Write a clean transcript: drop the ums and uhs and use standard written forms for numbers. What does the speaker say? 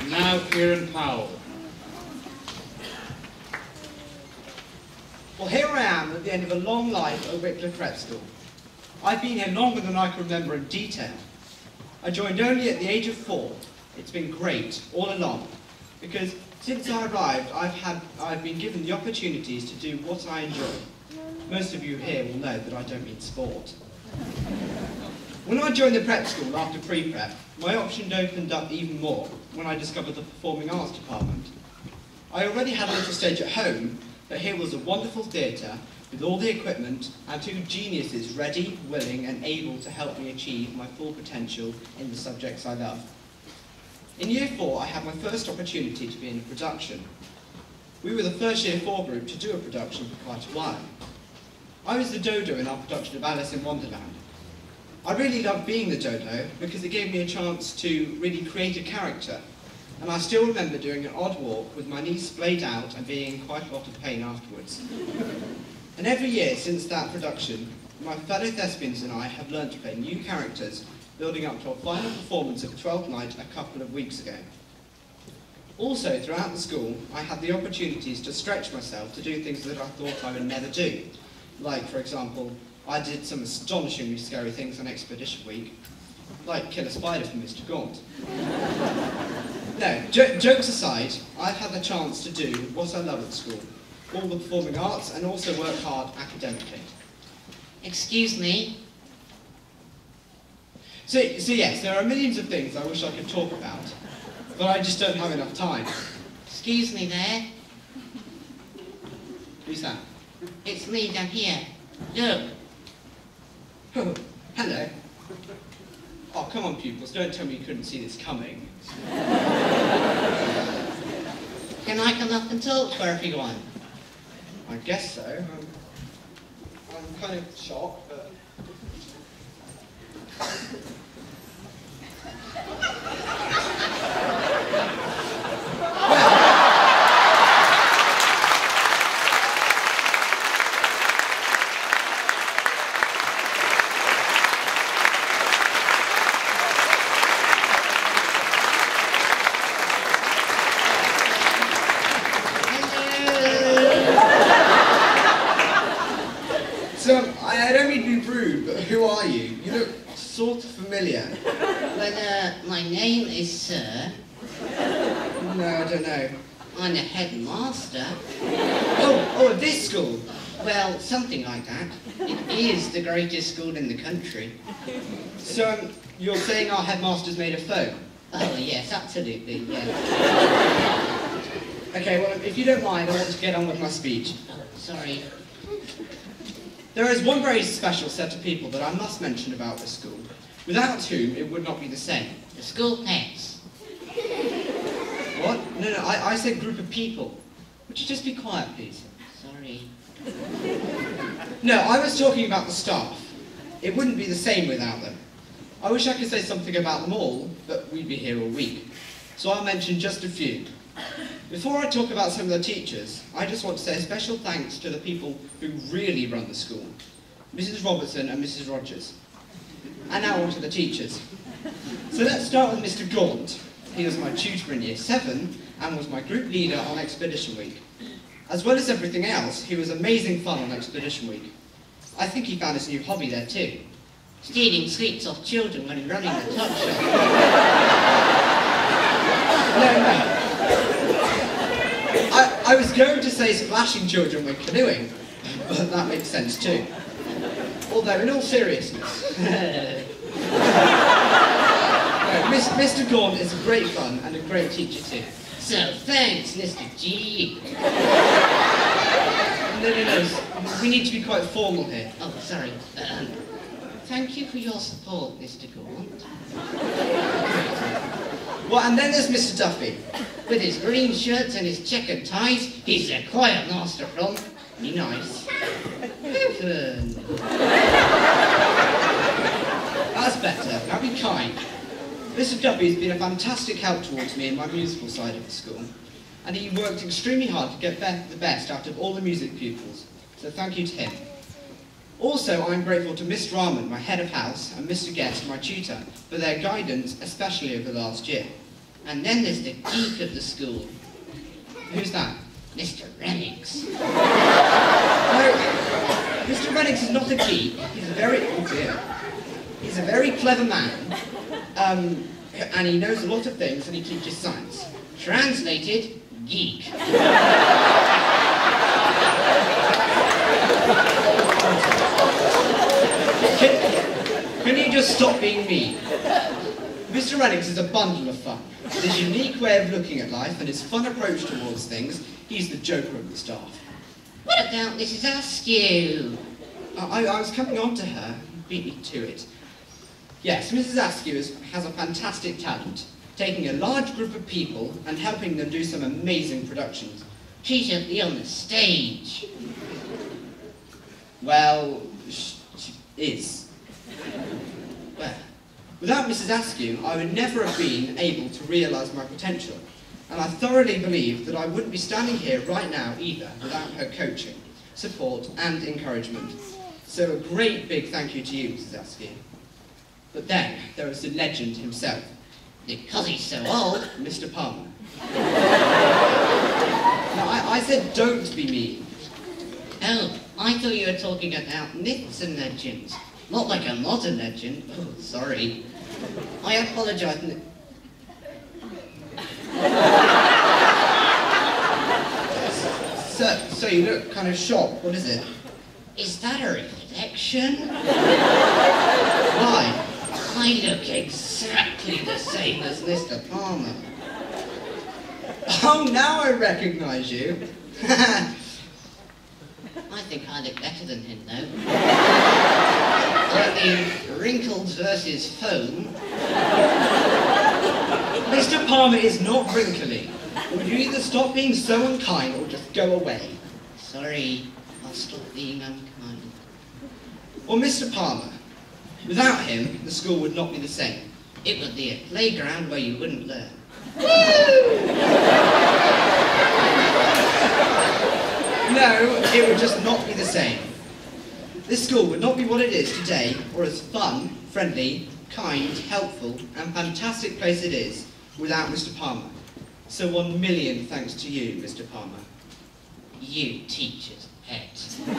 And now Kieran Powell. Well, here I am at the end of a long life at Wycliffe Prep School. I've been here longer than I can remember in detail. I joined only at the age of 4. It's been great all along, because since I arrived, I've been given the opportunities to do what I enjoy. Most of you here will know that I don't mean sport. When I joined the prep school after pre-prep, my options opened up even more when I discovered the Performing Arts department. I already had a little stage at home, but here was a wonderful theatre with all the equipment and 2 geniuses ready, willing and able to help me achieve my full potential in the subjects I love. In year 4, I had my first opportunity to be in a production. We were the first year 4 group to do a production for quite a while. I was the dodo in our production of Alice in Wonderland. I really loved being the dodo because it gave me a chance to really create a character, and I still remember doing an odd walk with my knees splayed out and being in quite a lot of pain afterwards. And every year since that production, my fellow thespians and I have learned to play new characters, building up to our final performance of Twelfth Night a couple of weeks ago. Also, throughout the school, I had the opportunities to stretch myself to do things that I thought I would never do. Like, for example, I did some astonishingly scary things on Expedition Week, like kill a spider for Mr. Gaunt. No, jokes aside, I've had the chance to do what I love at school, all the performing arts, and also work hard academically. Excuse me? So yes, there are millions of things I wish I could talk about, but I just don't have enough time. Excuse me there. Who's that? It's me down here. Look. Oh, hello. Oh, come on, pupils, don't tell me you couldn't see this coming. Can I come up and talk to everyone? I guess so. I'm kind of shocked, but... So, I don't mean to be rude, but who are you? You look sort of familiar. Well, my name is Sir. No, I don't know. I'm the headmaster. Oh, at this school? Well, something like that. It is the greatest school in the country. So, you're saying our headmaster's made a foam? Oh, yes, absolutely, yes. Okay, well, if you don't mind, I want to get on with my speech. Oh, sorry. There is one very special set of people that I must mention about this school, without whom it would not be the same. The school pets. What? No, I said group of people. Would you just be quiet, please? Sorry. No, I was talking about the staff. It wouldn't be the same without them. I wish I could say something about them all, but we'd be here all week. So I'll mention just a few. Before I talk about some of the teachers, I just want to say a special thanks to the people who really run the school, Mrs. Robertson and Mrs. Rogers. And now on to the teachers. So let's start with Mr. Gaunt. He was my tutor in Year 7 and was my group leader on Expedition Week. As well as everything else, he was amazing fun on Expedition Week. I think he found his new hobby there too. Stealing sweets off children when running the tuck shop. No. I was going to say splashing children when canoeing, but that makes sense too. Although, in all seriousness, Mr. Gaunt is great fun and a great teacher too. So, thanks, Mr. G. No. We need to be quite formal here. Oh, sorry. Thank you for your support, Mr. Gaunt. Well, and then there's Mr. Duffy. With his green shirts and his checkered ties, he's a quiet master from. Be nice. Heaven. That's better. Now be kind. Mr. Duffy has been a fantastic help towards me in my musical side of the school, and he worked extremely hard to get the best out of all the music pupils, so thank you to him. Also, I'm grateful to Miss Rahman, my head of house, and Mr. Guest, my tutor, for their guidance, especially over the last year. And then there's the geek of the school, Who's that? Mr. Renix. No, Mr. Renix is not a geek. He's a very clever man. And he knows a lot of things, and he teaches science. Translated, geek. Can you just stop being mean? Mr. Renix is a bundle of fun. With his unique way of looking at life and his fun approach towards things, he's the joker of the staff. What about Mrs. Askew? I was coming on to her. Beat me to it. Yes, Mrs. Askew has a fantastic talent, taking a large group of people and helping them do some amazing productions. She should be on the stage. Well, she is. Well, without Mrs. Askew, I would never have been able to realise my potential. And I thoroughly believe that I wouldn't be standing here right now either without her coaching, support and encouragement. So a great big thank you to you, Mrs. Askew. But then there was the legend himself. Because he's so old. Mr. Palmer. Now, I said don't be mean. Oh, I thought you were talking about myths and legends. Not like a modern legend. Oh, sorry. I apologise. So you look kind of shocked. What is it? Is that a reflection? Why? I look exactly the same as Mr. Palmer. Oh, now I recognise you. I think I look better than him, though. I mean, wrinkles versus foam. Mr. Palmer is not wrinkly. Would you either stop being so unkind or just go away? Sorry, I'll stop being unkind. Well, Mr. Palmer, without him, the school would not be the same. It would be a playground where you wouldn't learn. No, it would just not be the same. This school would not be what it is today, or as fun, friendly, kind, helpful, and fantastic place it is without Mr. Palmer. So 1,000,000 thanks to you, Mr. Palmer. You teacher's pet. I